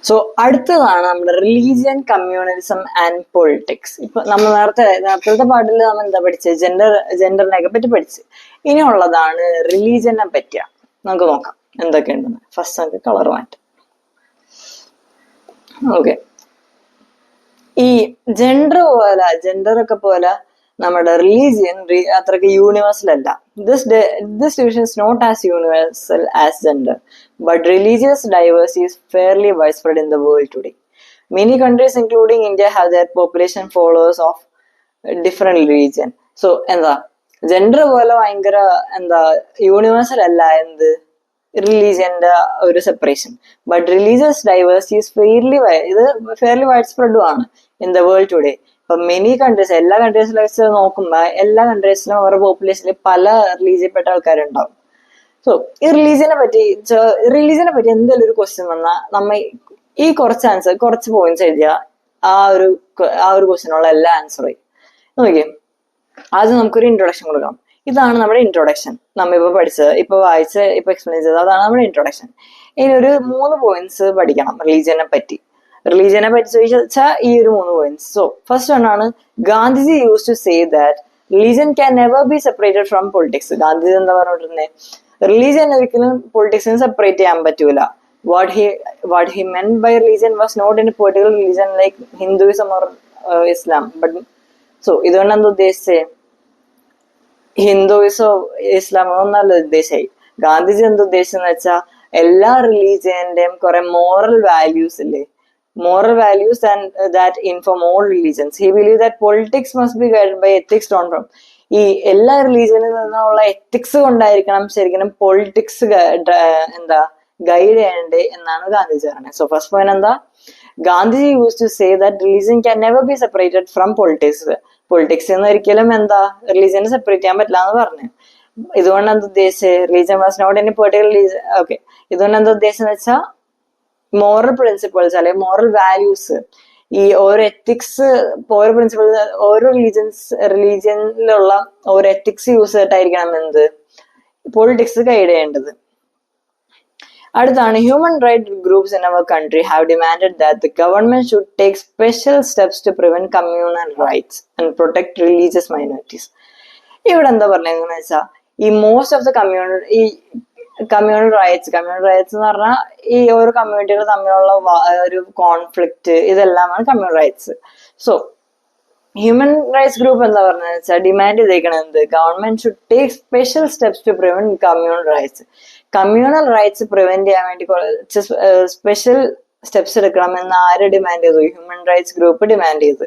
So അടുത്തതാണ് നമ്മുടെ religion, communalism and politics. ഇപ്പൊ നമ്മൾ നേരത്തെ പാട്ടിൽ നമ്മൾ എന്താ പഠിച്ചത്? ജെൻഡറിനെയൊക്കെ പറ്റി പഠിച്ച്. ഇനിയുള്ളതാണ് റിലീജിയനെ പറ്റിയ. നമുക്ക് നോക്കാം എന്തൊക്കെയുണ്ടെന്ന്. ഫസ്റ്റ് നമുക്ക് കളർ മാറ്റാം. ഓക്കെ, ഈ ജെൻഡറൊക്കെ പോലെ നമ്മുടെ റിലീജിയൻ അത്രയ്ക്ക് യൂണിവേഴ്സൽ അല്ല. This division is not as universal as gender, but religious diversity is fairly widespread in the world today. Many countries, including India, have their population followers of different religion. So എന്താ gender പോലെ ഭയങ്കര universal അല്ല എന്ത് റിലീജിയന്റെ ഒരു separation. But religious diversity is fairly wide സ്പ്രെഡും ആണ് in the world today. ഇപ്പൊ മെനി കൺട്രീസ്, എല്ലാ കൺട്രീസിലും വെച്ച് നോക്കുമ്പോൾ എല്ലാ കൺട്രീസിലും അവരുടെ പോപ്പുലേഷനിൽ പല റിലീജിയപ്പെട്ട ആൾക്കാരുണ്ടാവും. സോ ഈ റിലീജിയനെ പറ്റി എന്തെങ്കിലും ഒരു ക്വസ്റ്റ്യൻ വന്നാൽ നമ്മ ഈ കുറച്ച് പോയിന്റ്സ് എഴുതിയ ആ ഒരു ക്വസ്റ്റ്യനുള്ള എല്ലാ ആൻസറും നോക്കിയേ. ആദ്യം നമുക്കൊരു ഇൻട്രൊഡക്ഷൻ കൊടുക്കാം. ഇതാണ് നമ്മുടെ ഇൻട്രൊഡക്ഷൻ. നമ്മളിപ്പോ പഠിച്ചത്, ഇപ്പൊ എക്സ്പ്ലെയിൻ ചെയ്തത്, അതാണ് നമ്മുടെ ഇൻട്രൊഡക്ഷൻ. ഇനി ഒരു 3 പോയിന്റ്സ് പഠിക്കണം റിലീജിയനെ പറ്റി ചോദിച്ചാൽ ഈ ഒരു 3 പോയിന്റ്സ്. സോ ഫസ്റ്റ് വൺ ആണ്, Gandhiji use to say that religion can never be separated from politics. Gandhiji എന്താ പറഞ്ഞിട്ടുണ്ടേ? റിലീജിയൻ ഒരിക്കലും പൊളിറ്റിക്സിന് സെപ്പറേറ്റ് ചെയ്യാൻ പറ്റൂല. What he meant by religion was not any particular religion like Hinduism or Islam. But so ഇതുകൊണ്ട് എന്താ ഉദ്ദേശിച്ചത്? ഹിന്ദുയിസോ ഇസ്ലാമോ ഒന്നല്ല ഉദ്ദേശിച്ചായി. ഗാന്ധിജി എന്താ ഉദ്ദേശിച്ചെന്ന് വെച്ചാൽ എല്ലാ റിലീജിയന്റെയും കുറെ മോറൽ വാല്യൂസ് ഇല്ലേ, moral values and that inform all religions. He believed that politics must be guided by ethics drawn from. ഈ എല്ലാ റിലീജിയനിൽ നിന്നുള്ള എത്തിക്സ് കൊണ്ടായിരിക്കണം ശരിക്കും പൊളിറ്റിക്സ് ഗൈഡ് ചെയ്യണ്ടേ എന്നാണ് ഗാന്ധിജി പറഞ്ഞത്. സോ ഫസ്റ്റ് പോയിന്റ് എന്താ? Gandhiji use to say that religion can never be separated from politics. Politics എന്ന് ഒരിക്കലും റിലീജിയനെ സെപ്പറേറ്റ് ചെയ്യാൻ പറ്റില്ല എന്ന് പറഞ്ഞു. ഇതുകൊണ്ട് എന്താ ഉദ്ദേശിച്ചത്? Religion was not any particular religion. Okay, ഇതുകൊണ്ട് എന്താ ഉദ്ദേശിച്ചെന്ന് വെച്ചാൽ മോറൽ പ്രിൻസിപ്പിൾസ് അല്ലെങ്കിൽ മോറൽ വാല്യൂസ്, ഈ ഓരോ എത്തിക്സ്, ഓരോ പ്രിൻസിപ്പിൾസ്, ഓരോ റിലീജിയനിലുള്ള ഓരോ എത്തിക്സ് യൂസ് ചെയ്തിട്ടായിരിക്കണം പൊളിറ്റിക്സ് ഗൈഡ് ചെയ്യേണ്ടത്. അടുത്താണ്, human right groups in our country have demanded that the government should take special steps to prevent communal riots and protect religious minorities. ഇവിടെ എന്താ പറഞ്ഞതെന്ന് വെച്ചാൽ ഈ most of the communal riots എന്ന് പറഞ്ഞാൽ ഈ ഓരോ കമ്മ്യൂണിറ്റികൾ തമ്മിലുള്ള ഒരു കോൺഫ്ലിക്റ്റ്, ഇതെല്ലാമാണ് communal riots. So human rights group എന്താ പറഞ്ഞതെന്ന് വെച്ചാൽ ഡിമാൻഡ് ചെയ്തേക്കണത് government should take special steps to prevent communal riots prevent ചെയ്യാൻ വേണ്ടി കുറച്ച് സ്പെഷ്യൽ സ്റ്റെപ്സ് എടുക്കണമെന്ന് ആര് ഡിമാൻഡ് ചെയ്തു? ഹ്യൂമൻ റൈറ്റ്സ് ഗ്രൂപ്പ് ഡിമാൻഡ് ചെയ്തു.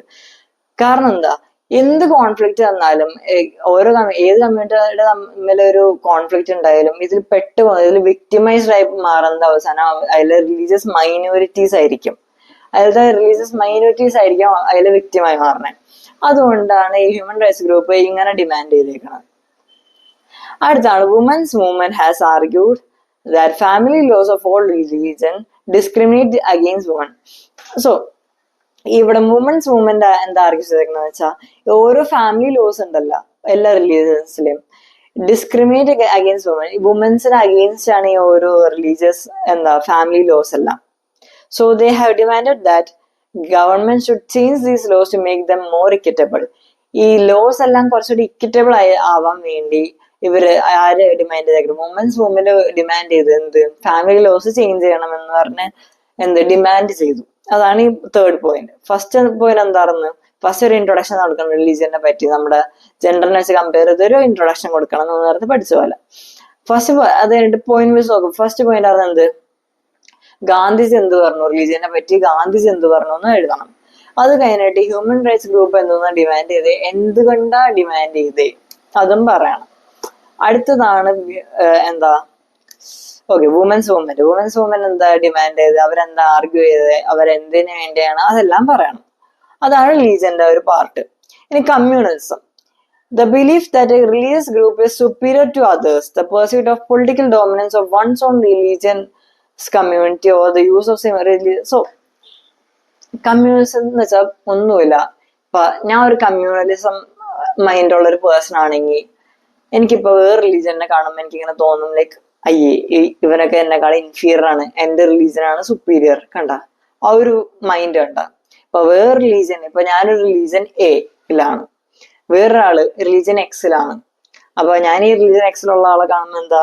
കാരണം എന്താ? എന്ത് കോൺഫ്ലിക്റ്റ് വന്നാലും ഏത് കമ്മ്യൂണിറ്റിയുടെ തമ്മിലൊരു കോൺഫ്ലിക്റ്റ് ഉണ്ടായാലും ഇതിൽ വിക്ടിമൈസ്ഡ് ആയി മാറുന്ന അവസാനം അതിലെ റിലീജിയസ് മൈനോറിറ്റീസ് ആയിരിക്കും അതിൽ വിക്ടിമായി മാറുന്നത്. അതുകൊണ്ടാണ് ഈ ഹ്യൂമൻ റൈറ്റ്സ് ഗ്രൂപ്പ് ഇങ്ങനെ ഡിമാൻഡ് ചെയ്തേക്കുന്നത്. അടുത്താണ്, women's movement has argued that family laws of all religion discriminate against women. സോ ഇവിടെ വുമൻസ് മൂവ്മെന്റ് എന്താ ആർഗ്യൂ ചെയ്തേക്കുന്നത് വെച്ചാൽ ഓരോ ഫാമിലി ലോസ് ഉണ്ടല്ലോ എല്ലാ റിലീജിയൻസിലും ഡിസ്ക്രിമിനേറ്റ് അഗെയിൻസ്റ്റ് വുമൻസിന് അഗെയിൻസ്റ്റ് ആണ് ഈ ഓരോ റിലീജിയസ് ഫാമിലി ലോസ് എല്ലാം. So they have demanded that government should change these laws to make them more equitable. ഈ ലോസ് എല്ലാം കുറച്ചുകൂടി ഇക്വിറ്റബിൾ ആവാൻ വേണ്ടി ഇവര് ആര് ഡിമാൻഡ് ചെയ്തേക്കുന്നത്? വുമൻസ് മൂവ്മെന്റ് ഡിമാൻഡ് ചെയ്ത് ഫാമിലി ലോസ് ചേഞ്ച് ചെയ്യണമെന്ന് പറഞ്ഞ് ഡിമാൻഡ് ചെയ്തു. അതാണ് ഈ തേർഡ് പോയിന്റ്. ഫസ്റ്റ് പോയിന്റ് എന്താണെന്ന്? ഫസ്റ്റ് ഒരു ഇൻട്രൊഡക്ഷൻ കൊടുക്കണം റിലീജിയനെ പറ്റി, നമ്മുടെ ജെൻഡറിനെ വെച്ച് കമ്പയർ ചെയ്ത് ഒരു ഇൻട്രൊഡക്ഷൻ കൊടുക്കണം എന്ന് നേരത്തെ പഠിച്ച പോലെ. ഫസ്റ്റ് അത് കഴിഞ്ഞിട്ട് പോയിന്റ് വെച്ച് നോക്കും. ഫസ്റ്റ് പോയിന്റ് ആണ് ഗാന്ധിജി എന്ത് പറഞ്ഞു റിലീജിയനെ പറ്റി, ഗാന്ധിജി എന്ത് പറഞ്ഞു എന്ന് എഴുതണം. അത് കഴിഞ്ഞിട്ട് ഹ്യൂമൻ റൈറ്റ്സ് ഗ്രൂപ്പ് എന്തോന്നാ ഡിമാൻഡ് ചെയ്തേ, എന്തുകൊണ്ടാ ഡിമാൻഡ് ചെയ്തേ അതും പറയണം. അടുത്തതാണ് വുമൻസ് മൂവ്മെന്റ് എന്താ ഡിമാൻഡ് ചെയ്ത്, അവരെന്താ ആർഗ്യൂ ചെയ്ത്, അവരെന്തിനു വേണ്ടിയാണ്, അതെല്ലാം പറയണം. അതാണ് റിലീജിയന്റെ ഒരു പാർട്ട്. ഇനി communalism, the belief that a religious group is superior to others, the pursuit of political dominance of one's own religion's community or the use of similar religion. So communism എന്ന് വെച്ചാൽ ഒന്നുമില്ല. ഇപ്പൊ ഞാൻ ഒരു കമ്മ്യൂണലിസം മൈൻഡുള്ള ഒരു person ആണെങ്കിൽ എനിക്കിപ്പോ വേറെ റിലീജിയനെ കാണുമ്പോൾ എനിക്കിങ്ങനെ തോന്നും ലൈക്ക് അയ്യേ ഇവനൊക്കെ എന്നെക്കാൾ ഇൻഫീരിയർ ആണ്, എന്റെ റിലീജിയൻ ആണ് സുപ്പീരിയർ. കണ്ട ആ ഒരു മൈൻഡ് കണ്ട. ഇപ്പൊ വേറെ റിലീജിയൻ, ഇപ്പൊ ഞാനൊരു റിലീജിയൻ എയിലാണ്, വേറൊരാള് റിലീജിയൻ എക്സിലാണ്. അപ്പൊ ഞാൻ ഈ റിലീജിയൻ എക്സിലുള്ള ആളെ കാണുമ്പോൾ എന്താ,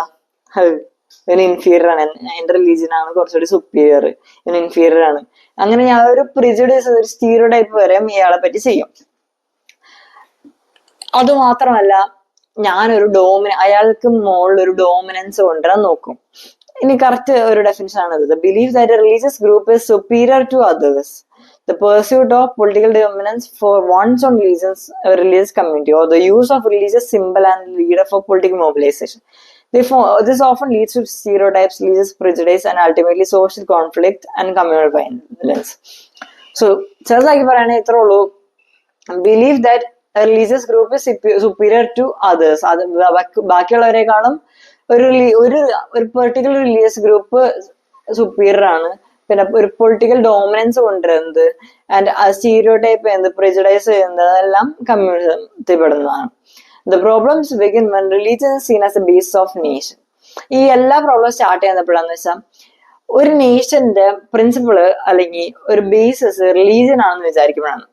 ഇവന് ഇൻഫീരിയർ ആണ്, എന്റെ റിലീജിയൻ ആണ് കുറച്ചുകൂടി സുപ്പീരിയർ, ഇവന് ഇൻഫീരിയർ ആണ്. അങ്ങനെ ഞാൻ ഒരു പ്രിജുഡൈസ്, ഒരു സ്റ്റീരിയോടൈപ്പ് വരെ ഇയാളെ പറ്റി ചെയ്യും. അതുമാത്രമല്ല, ഞാനൊരു അയാൾക്ക് മുകളിൽ ഒരു ഡോമിനൻസ് കൊണ്ടുവരാൻ നോക്കും. ഇനി കറക്റ്റ് ഒരു ഡെഫിനിഷൻ ആണ് ഇത്. Believe that a religious group is superior to others, the pursuit of political dominance for one's own religious community, or the use of religious symbol and leader for political mobilization. This often leads to stereotypes, religious prejudice, and ultimately social conflict and communal violence. So, ചെറുതാക്കി പറയുകയാണെങ്കിൽ ഇത്രേ ഉള്ളൂ. Believe that a religious group is superior to others. അത് ബാക്കിയുള്ളവരെക്കാളും ഒരു particular religious group superior ആണ്. പിന്നെ ഒരു പൊളിറ്റിക്കൽ ഡോമിനൻസ് കൊണ്ടുവരുന്നത്, ആൻഡ് സ്റ്റീരിയോടൈപ്പ് ചെയ്യുന്നത്, പ്രിജുഡൈസ് ചെയ്യുന്നത്, അതെല്ലാം കമ്മ്യൂണിസത്തിൽ പെടുന്നതാണ്. The problems begin when religion is seen as a base of nation. ഈ എല്ലാ പ്രോബ്ലം സ്റ്റാർട്ട് ചെയ്യുന്നപ്പോഴാന്ന് വെച്ചാൽ ഒരു നേഷന്റെ പ്രിൻസിപ്പിള് അല്ലെങ്കിൽ ഒരു ബേസിസ് റിലീജിയൻ ആണെന്ന് വിചാരിക്കുമ്പോഴാണ്.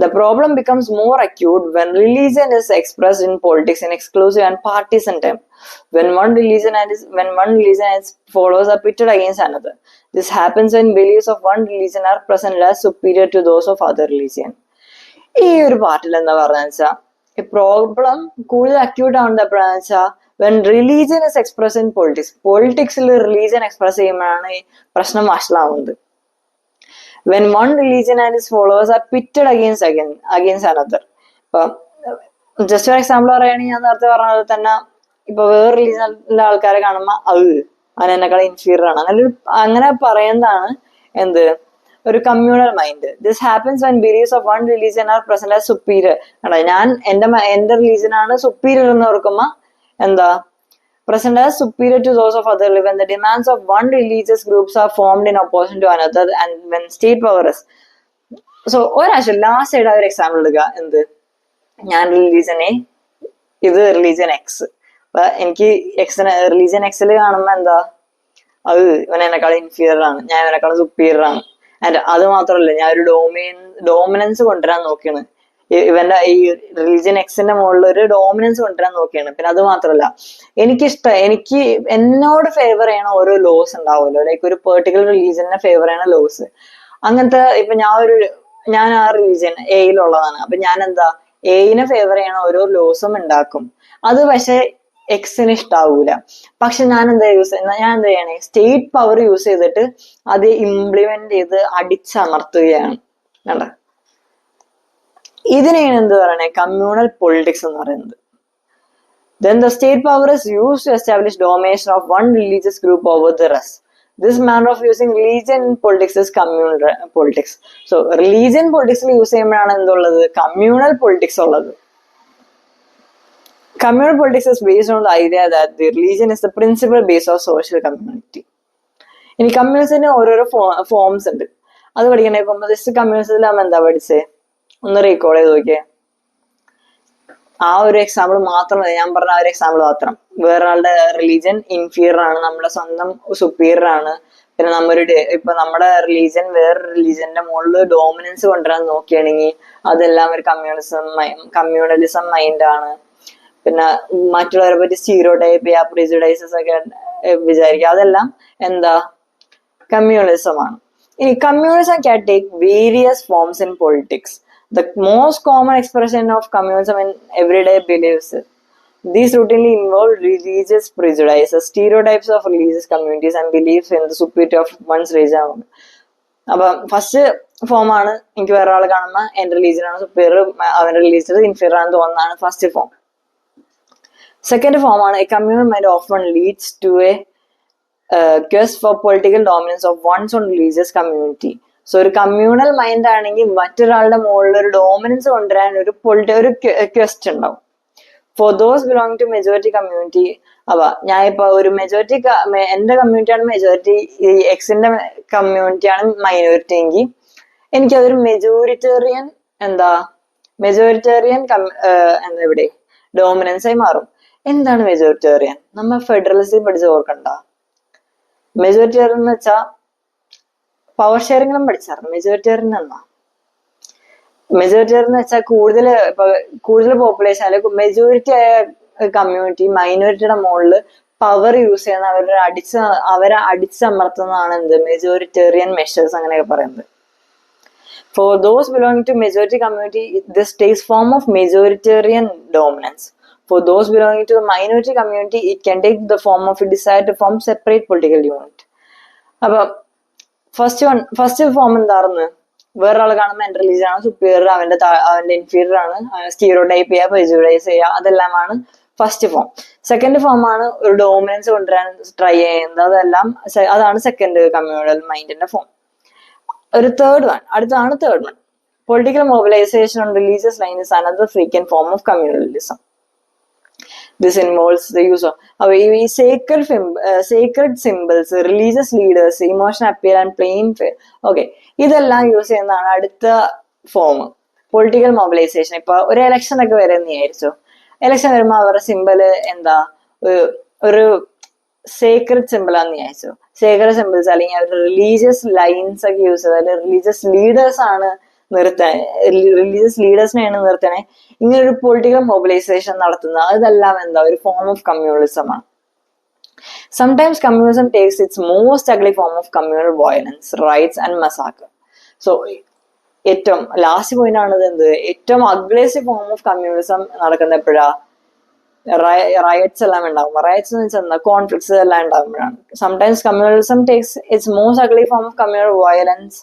The problem becomes more acute when religion is expressed in politics in exclusive and partisan terms. When one religion and its followers are pitted against another. This happens when beliefs of one religion are presented as superior to those of other religion. ഈ ഒരു പാർട്ടിൽ എന്താ പറഞ്ഞാൽ വെച്ചാൽ ഈ problem കൂടുതൽ acute ആവുന്നത് എപ്പോഴാണെന്ന് വെച്ചാൽ when religion is expressed in politics. പൊളിറ്റിക്സിൽ റിലീജിയൻ എക്സ്പ്രസ് ചെയ്യുമ്പോഴാണ് ഈ പ്രശ്നം വഷളാവുന്നത്. When one religion and its followers are pitted against another. ഇപ്പൊ ജസ്റ്റ് ഒരു എക്സാമ്പിൾ പറയുകയാണെങ്കിൽ ഞാൻ നേരത്തെ പറഞ്ഞത് തന്നെ, ഇപ്പൊ വേറെ റിലീജിയനിലെ ആൾക്കാരെ കാണുമ്പോൾ അവൻ എന്നെക്കാൾ ഇൻഫീരിയർ ആണ്, അങ്ങനെ പറയുന്നതാണ് എന്ത്, ഒരു communal mind. This happens when beliefs of one religion R present as superior. ഞാൻ എന്റെ റിലീജിയൻ ആണ് സുപ്പീരിയർ എന്ന് ഓർക്കുമ്പോ എന്താ, present as superior to those of other, when the demands of one religious groups are formed in opposition to another, and when state power is. So ഒരാഴ്ച last ആയിട്ട് ഒരു example എടുക്കുക, എന്ത്, ഞാൻ റിലീജിയൻ എ, ഇത് റിലീജിയൻ എക്സ്. അപ്പൊ എനിക്ക് religion എക്സിൽ കാണുമ്പോ എന്താ, ഇവൻ എന്നെക്കാൾ ഇൻഫീരിയർ ആണ്, ഞാൻ ഇവനെക്കാൾ സുപ്പീരിയർ ആണ്. ആൻഡ് അത് മാത്രമല്ല, ഞാൻ ഒരു ഡോമിനൻസ് കൊണ്ടുവരാൻ നോക്കിയാണ്, ഇവന്റെ ഈ റിലീജിയൻ എക്സിന്റെ മുകളിൽ ഒരു ഡോമിനൻസ് കൊണ്ടുവരാൻ നോക്കിയാണ്. പിന്നെ അത് മാത്രമല്ല, എനിക്ക് എന്നോട് ഫേവർ ചെയ്യണ ഓരോ ലോസ് ഉണ്ടാവുമല്ലോ, ലൈക്ക് ഒരു പെർട്ടിക്കുലർ റിലീജിയനെ ഫേവർ ചെയ്യണ ലോസ്. അങ്ങനത്തെ ഇപ്പൊ ഞാൻ ആ റിലീജിയൻ എയിലുള്ളതാണ്, അപ്പൊ ഞാൻ എന്താ എയിനെ ഫേവർ ചെയ്യണ ഓരോ ലോസും ഉണ്ടാക്കും. അത് പക്ഷെ എക്സിന് ഇഷ്ടാവൂല. പക്ഷെ ഞാൻ എന്താ ചെയ്യണേ, സ്റ്റേറ്റ് പവർ യൂസ് ചെയ്തിട്ട് അത് ഇംപ്ലിമെന്റ് ചെയ്ത് അടിച്ചമർത്തുകയാണ്. കണ്ട, ഇതിനെയാണ് എന്ത് പറയണേ, കമ്മ്യൂണൽ പൊളിറ്റിക്സ് എന്ന് പറയുന്നത്. Then the state power is used to establish domination of one religious group over the rest. This manner of using religion in politics is communal politics. So religion politics use ചെയ്യുമ്പോഴാണ് എന്തുള്ളത്, communal politics ഉള്ളത്. Communal politics is based on the idea that the religion is the principal base of social community. ഇനി കമ്മ്യൂണിസത്തിന് ഓരോരോ forms ഉണ്ട്, അത് പഠിക്കണേ. ഇപ്പൊ just കമ്മ്യൂണിസത്തിൽ നമ്മൾ എന്താ പഠിച്ചേ, ഒന്ന് റീകോൾ ചെയ്ത് നോക്കിയേ. ആ ഒരു എക്സാമ്പിൾ മാത്രം മതി, ഞാൻ പറഞ്ഞ ആ ഒരു എക്സാമ്പിൾ മാത്രം. വേറൊരാളുടെ റിലീജിയൻ ഇൻഫീരിയർ ആണ്, നമ്മുടെ സ്വന്തം സുപ്പീരിയർ ആണ്. പിന്നെ ഇപ്പൊ നമ്മുടെ റിലീജിയൻ വേറെ റിലീജിയന്റെ മുകളിൽ ഡോമിനൻസ് കൊണ്ടുവരാൻ നോക്കുകയാണെങ്കിൽ അതെല്ലാം ഒരു കമ്മ്യൂണലിസം മൈൻഡാണ്. പിന്നെ മറ്റുള്ളവരെ പറ്റി സ്റ്റീരിയോടൈപ്പ് ചെയ്യുക, പ്രിജുഡൈസസ് ഒക്കെ വിചാരിക്കുക, അതെല്ലാം എന്താ, കമ്മ്യൂണലിസം ആണ്. ഇനി communism can take various forms in politics. The most common expression of communism in everyday beliefs. These routinely involve religious prejudices, stereotypes of religious communities, and beliefs in the superiority of one's religion. അപ്പൊ first form ആണ്, എനിക്ക് വേറെ ആൾ കാണുമ്പോ എന്റെ religion ആണ് superior, അവന്റെ religion inferior ആണെന്ന് തോന്നുന്നതാണ് ഫസ്റ്റ് ഫോം. സെക്കൻഡ് ഫോം ആണ്, a communal mind often leads to a quest for political dominance of one's own religious community. So ഒരു കമ്മ്യൂണൽ മൈൻഡ് ആണെങ്കിൽ മറ്റൊരാളുടെ മുകളിൽ ഒരു ഡോമിനൻസ് കൊണ്ടുവരാൻ ഒരു ക്വസ്റ്റ് ഉണ്ടാവും. For those belong to majority community. അപ്പൊ ഞാൻ ഇപ്പൊ ഒരു മെജോറിറ്റി, എന്റെ കമ്മ്യൂണിറ്റിയാണ് മെജോറിറ്റി, ഈ എക്സിന്റെ കമ്മ്യൂണിറ്റിയാണ് മൈനോറിറ്റി എങ്കിൽ എനിക്കതൊരു മെജോറിറ്റേറിയൻ എന്താ ഇവിടെ ഡോമിനൻസ് ആയി മാറും. എന്താണ് പവർ ഷെയറിംഗും പഠിച്ചായിരുന്നു. മെജോറിറ്റേറിയൻ എന്നാ, മെജോറിറ്റേറിയൻ എന്ന് വെച്ചാൽ കൂടുതൽ പോപ്പുലേഷൻ അല്ലെങ്കിൽ മെജോറിറ്റി ആയ കമ്മ്യൂണിറ്റി മൈനോറിറ്റിയുടെ മുകളിൽ പവർ യൂസ് ചെയ്യുന്ന അവരെ അടിച്ചമർത്തുന്നതാണ് എന്ത് മെജോറിറ്റേറിയൻ മെഷേഴ്സ് അങ്ങനെയൊക്കെ പറയുന്നത്. For those belonging to majority community, this takes form of majoritarian dominance. For those belonging to the minority community, it can take the form of a desire to form separate political unit. അപ്പൊ first form എന്തായിരുന്നു? വേറൊരാൾ കാണുമ്പോൾ എന്റെ religion ആണ് superior, അവന്റെ inferior ആണ്, stereotype ചെയ്യുക, prejudice ചെയ്യുക, അതെല്ലാമാണ് ഫസ്റ്റ് ഫോം. സെക്കൻഡ് ഫോം ആണ് ഒരു ഡോമിനൻസ് കൊണ്ടുവരാൻ ട്രൈ ചെയ്യുന്നത്, അതാണ് സെക്കൻഡ് കമ്മ്യൂണൽ മൈൻഡിന്റെ ഫോം. ഒരു അടുത്താണ് third one. Political mobilisation on religious line is another frequent form of communalism. This involves the use of sacred symbols, religious leaders, emotional appeal and plain faith. Okay, ഇതെല്ലാം use ചെയ്യുന്നതാണ് അടുത്ത form, political mobilisation. ഇപ്പൊ ഒരു election ഒക്കെ വരുന്ന വിചാരിച്ചോ, election വരുമ്പോ അവരുടെ സിമ്പിള് എന്താ, ഒരു സേക്രഡ് സിമ്പിൾ ആണെന്ന് വിചാരിച്ചു. സേക്രഡ് സിമ്പിൾസ് അല്ലെങ്കിൽ അവർ റിലീജിയസ് ലൈൻസ് ഒക്കെ യൂസ് ചെയ്ത്, അല്ലെങ്കിൽ റിലീജിയസ് ലീഡേഴ്സിനെയാണ് നിർത്തണേ. ഇങ്ങനെ ഒരു പൊളിറ്റിക്കൽ മൊബിലൈസേഷൻ നടത്തുന്നത്, അതെല്ലാം എന്താ ഒരു ഫോം ഓഫ് കമ്മ്യൂണലിസം ആണ്. Sometimes communism takes its most ugly form of communal violence, riots and massacre. So ഏറ്റവും ലാസ്റ്റ് പോയിന്റ് ആണത് എന്ത്, ഏറ്റവും അഗ്ലേസീവ് ഫോം ഓഫ് കമ്മ്യൂണിസം നടക്കുന്ന എപ്പോഴാ? റയറ്റ്സ് എല്ലാം ഉണ്ടാകും. റയറ്റ്സ് എന്ന് വെച്ചാൽ എന്താ, കോൺഫ്ലിക്ട്സ് എല്ലാം ഉണ്ടാകുമ്പോഴാണ്. Sometimes communism takes its most ugly form of communal violence,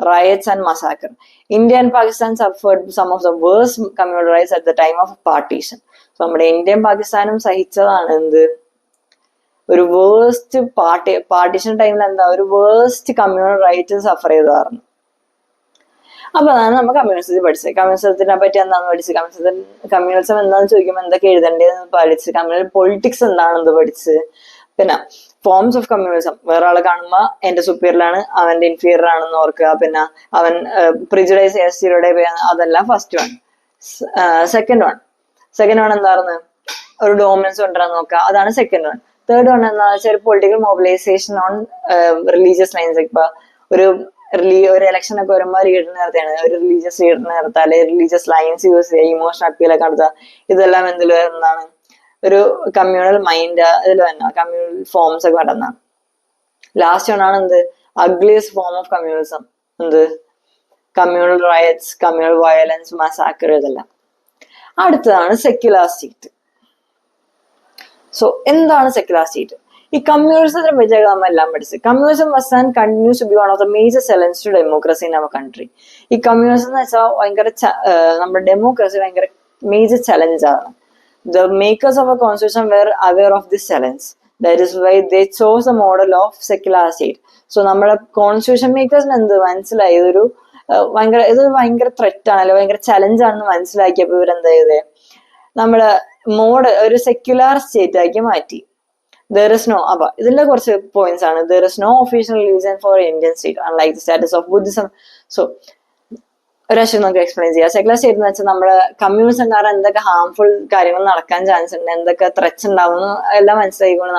riots and massacre. India and Pakistan suffered some of the worst communal riots at the time of partition. So നമ്മുടെ ഇന്ത്യയും പാകിസ്ഥാനും സഹിച്ചതാണ് എന്ത്, ഒരു വേസ്റ്റ് പാർട്ടീഷൻ ടൈമിൽ എന്താ ഒരു waste communal right Zafar ചെയ്തായിരുന്നു. അപ്പൊ അതാണ് നമ്മൾ കമ്മ്യൂണിസത്തിൽ പഠിച്ചത്. കമ്മ്യൂണിസത്തിനെ പറ്റി എന്താണെന്ന് പഠിച്ച്, കമ്മ്യൂണിസം എന്താണെന്ന് ചോദിക്കുമ്പോൾ എന്തൊക്കെ എഴുതേണ്ടതെന്ന് പഠിച്ച്, കമ്മ്യൂണൽ പൊളിറ്റിക്സ് എന്താണെന്ന് പഠിച്ച്, പിന്നെ ഫോംസ് ഓഫ് കമ്മ്യൂണിസം, വേറെ ആളെ കാണുമ്പോ എന്റെ സുപ്പീരിയറാണ്, അവന്റെ ഇൻഫീരിയർ ആണെന്ന് ഓർക്കുക, പിന്നെ അവൻ പ്രിജുഡൈസ് എസ്റ്റിയുടെ, അതെല്ലാം ഫസ്റ്റ് വൺ. സെക്കൻഡ് വൺ എന്തായിരുന്നു, ഒരു ഡോമിനൻസ് കൊണ്ടുവരാൻ നോക്കുക, അതാണ് സെക്കൻഡ് വൺ. തേർഡ് വൺ എന്താ വെച്ചാൽ political mobilisation on religious lines. ഇപ്പൊ ഒരു എലക്ഷൻ ഒക്കെ വരുമ്പോൾ ലീഡറിനെ നിർത്തിയാണ്, ഒരു റിലീജിയസ് ലീഡറിനെ നിർത്തുക, അല്ലെങ്കിൽ റിലീജിയസ് ലൈൻസ് യൂസ് ചെയ്യുക, ഇമോഷണൽ അപ്പീലൊക്കെ നടത്തുക, ഇതെല്ലാം എന്തിൽ വരുന്നതാണ്, ഒരു കമ്മ്യൂണൽ മൈൻഡ് ഇതിൽ തന്നെ കമ്മ്യൂണൽ ഫോംസ് ഒക്കെ വരുന്നതാണ്. ലാസ്റ്റ് വണ്ണാണ് എന്ത്, അഗ്ലിയസ്റ്റ് ഫോം ഓഫ് കമ്മ്യൂണിസം, എന്ത് communal riots, communal violence, massacre, ഇതെല്ലാം. അടുത്തതാണ് സെക്യുലർ സ്റ്റേറ്റ്. സോ എന്താണ് സെക്യുലർ സ്റ്റേറ്റ്? ഈ കമ്മ്യൂണിസത്തിനെ പറ്റിയൊക്കെ നമ്മൾ എല്ലാം പഠിച്ചത്. Communism was and continues to be one of the major challenge to democracy in our country. ഈ കമ്മ്യൂണിസം എന്ന് വെച്ചാൽ ഭയങ്കര നമ്മുടെ ഡെമോക്രസി ഭയങ്കര മേജർ ചലഞ്ചാണ്. The makers of a constitution were aware of this challenge. That is why they chose the model of secular state. So നമ്മുടെ constitution മേക്കേഴ്സിന് എന്ത് മനസ്സിലായി, ഇതൊരു ഭയങ്കര ത്രെറ്റ് ആണ്, അല്ലെങ്കിൽ ഭയങ്കര ചലഞ്ച് ആണെന്ന് മനസ്സിലാക്കിയപ്പോൾ ഇവരെന്താ ചെയ്തത്, നമ്മുടെ ഒരു സെക്യുലർ സ്റ്റേറ്റ് ആക്കി മാറ്റി. അപ്പൊ ഇതിന്റെ കുറച്ച് പോയിന്റ്സ് ആണ്. There is no official religion for Indian state, unlike the status of Buddhism. So ഒരാശയം നമുക്ക് എക്സ്പ്ലെയിൻ ചെയ്യാം. സെക്യുലർ സ്റ്റേറ്റ് എന്ന് വെച്ചാൽ നമ്മുടെ കമ്മ്യൂണിസം കാരണം എന്തൊക്കെ ഹാംഫുൾ കാര്യങ്ങൾ നടക്കാൻ ചാൻസ് ഉണ്ട്, എന്തൊക്കെ ത്രെറ്റ്സ് ഉണ്ടാവും എല്ലാം മനസ്സിലാക്കിക്കൊണ്ട്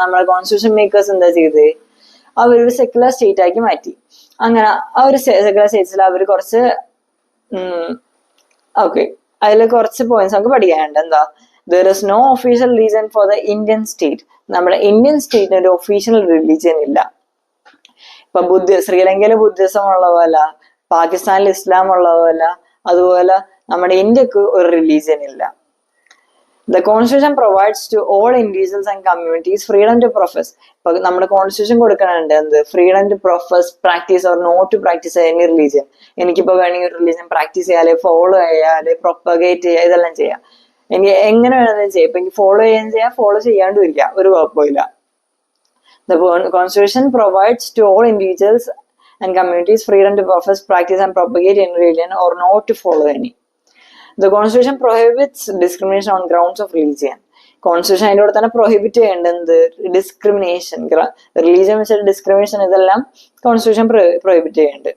നമ്മുടെ കോൺസ്റ്റിറ്റ്യൂഷൻ മേക്കേഴ്സ് എന്താ ചെയ്ത്, അവരൊരു സെക്യുലർ സ്റ്റേറ്റ് ആക്കി മാറ്റി. അങ്ങനെ ആ ഒരു സെക്യുലർ സ്റ്റേറ്റ്സിൽ അവർ കുറച്ച് അതിൽ കുറച്ച് പോയിന്റ്സ് നമുക്ക് പഠിക്കാനുണ്ട്. എന്താ, there is no official religion for the Indian state. നമ്മുടെ ഇന്ത്യൻ സ്റ്റേറ്റിന് ഒരു ഒഫീഷ്യൽ റിലീജിയൻ ഇല്ല. ഇപ്പൊ ശ്രീലങ്കയില് ബുദ്ധിസം ഉള്ള പോലെ, പാകിസ്ഥാനിൽ ഇസ്ലാം ഉള്ള പോലെ, അതുപോലെ നമ്മുടെ ഇന്ത്യക്ക് ഒരു റിലീജിയൻ ഇല്ല. The constitution provides to all individuals and communities freedom to profess. ഇപ്പൊ നമ്മുടെ കോൺസ്റ്റിറ്റ്യൂഷൻ കൊടുക്കണുണ്ട് എന്ത്, freedom to profess, practice or not to practice any religion. എനിക്കിപ്പോ വേണമെങ്കിൽ ഒരു റിലീജിയൻ പ്രാക്ടീസ് ചെയ്യാല്, ഫോളോ ചെയ്യാല്, പ്രൊപ്പഗേറ്റ് ചെയ്യുക, ഇതെല്ലാം ചെയ്യാം. എനിക്ക് എങ്ങനെ വേണമെങ്കിലും ചെയ്യാം. ഇപ്പൊ എനിക്ക് ഫോളോ ചെയ്യാൻ ഫോളോ ചെയ്യാണ്ടും ഇല്ല, ഒരു കുഴപ്പമില്ല. The constitution provides to all individuals and communities freedom to profess, practice and propagate any religion or not to follow any. The constitution prohibits discrimination on grounds of religion. Constitution അതിൻ്റെ കൂടെ തന്നെ prohibit ചെയ്യേണ്ടത് discrimination, religion വെച്ചിട്ട് discrimination, ഇതെല്ലാം constitution prohibit ചെയ്യുന്നുണ്ട്.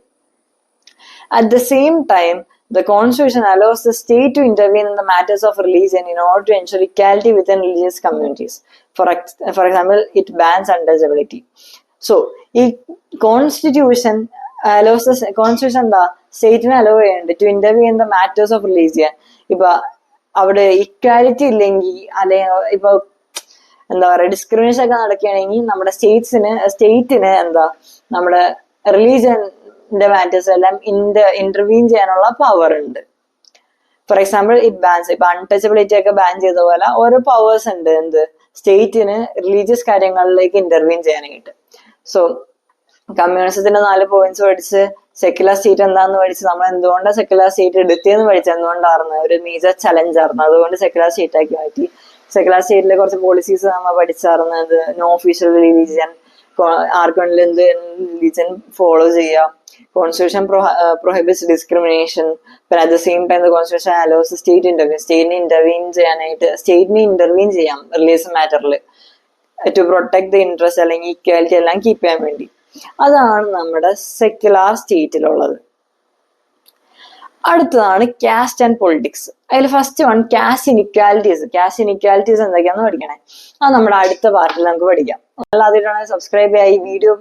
At the same time, the constitution allows the state to intervene in the matters of religion in order to ensure equality within religious communities. For example, it bans untouchability. So ഈ constitution constitution എന്താ, സ്റ്റേറ്റിനെ allow ചെയ്യുന്നുണ്ട് to intervene in the matters of religion. ഇപ്പൊ അവിടെ equality ഇല്ലെങ്കിൽ, അല്ലെങ്കിൽ ഇപ്പൊ എന്താ പറയുക, ഡിസ്ക്രിമിനേഷൻ ഒക്കെ നടക്കുകയാണെങ്കിൽ നമ്മുടെ സ്റ്റേറ്റിന് എന്താ നമ്മുടെ റിലീജിയന്റെ മാറ്റേഴ്സ് എല്ലാം ഇന്റർവീൻ ചെയ്യാനുള്ള പവർ ഉണ്ട്. ഫോർ എക്സാമ്പിൾ ഇപ്പൊ അൺടച്ചബിലിറ്റി ഒക്കെ ബാൻ ചെയ്ത പോലെ ഓരോ പവേഴ്സ് ഉണ്ട് എന്ത് സ്റ്റേറ്റിന് റിലീജിയസ് കാര്യങ്ങളിലേക്ക് ഇന്റർവീൻ ചെയ്യാനായിട്ട്. സോ കമ്മ്യൂണിസത്തിന്റെ 4 പോയിന്റ്സ് പഠിച്ച് സെക്യുലർ സ്റ്റേറ്റ് എന്താന്ന് പഠിച്ച് നമ്മൾ എന്തുകൊണ്ടാണ് സെക്യുലർ സ്റ്റേറ്റ് എടുത്തതെന്ന് പഠിച്ചത് എന്തുകൊണ്ടായിരുന്നു ഒരു മേജർ ചലഞ്ച് ആയിരുന്നു. അതുകൊണ്ട് സെക്യുലർ സ്റ്റേറ്റ് ആക്കി മാറ്റി. സെക്യുലർ സ്റ്റേറ്റിലെ കുറച്ച് പോളിസീസ് നമ്മൾ പഠിച്ചായിരുന്നത് നോ ഒഫീഷ്യൽ റിലീജിയൻ, ആർക്കെങ്കിലും എന്ത് റിലീജിയൻ ഫോളോ ചെയ്യാം, കോൺസ്റ്റിറ്റ്യൂഷൻ പ്രൊഹിബിറ്റ്സ് ഡിസ്ക്രിമിനേഷൻ, പിന്നെ at the same time constitution allows സ്റ്റേറ്റിനെ ഇന്റർവീൻ ചെയ്യാം റിലീജിയസ് മാറ്ററിൽ ടു പ്രൊട്ടക്ട് ദ ഇൻട്രസ്റ്റ് അല്ലെങ്കിൽ ഈക്വാലിറ്റി എല്ലാം കീപ്പ് ചെയ്യാൻ വേണ്ടി. അതാണ് നമ്മുടെ സെക്യുലർ സ്റ്റേറ്റിലുള്ളത്. അടുത്തതാണ് കാസ്റ്റ് ആൻഡ് പൊളിറ്റിക്സ്. അതിൽ first one caste inequalities. Caste inequalities എന്തൊക്കെയാണെന്ന് പഠിക്കണേ. അത് നമ്മുടെ അടുത്ത പാർട്ടിൽ നമുക്ക് പഠിക്കാം. അല്ലാതിട്ടാണെങ്കിൽ സബ്സ്ക്രൈബ് ചെയ്യാം. ഈ വീഡിയോ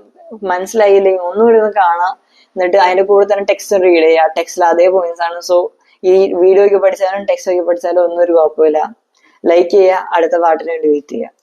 മനസ്സിലായില്ലെങ്കിൽ ഒന്നുകൂടി ഒന്ന് കാണാം, എന്നിട്ട് അതിന്റെ കൂടെ തന്നെ ടെക്സ്റ്റ് റീഡ് ചെയ്യുക. ടെക്സ്റ്റിൽ അതേ പോയിന്റ്സ് ആണ്. സോ ഈ വീഡിയോയ്ക്ക് പഠിച്ചാലും ടെക്സ്റ്റ് ഒക്കെ പഠിച്ചാലും ഒന്നും ഒരു കുഴപ്പമില്ല. ലൈക്ക് ചെയ്യുക, അടുത്ത പാർട്ടിന് വേണ്ടി വെയിറ്റ് ചെയ്യുക.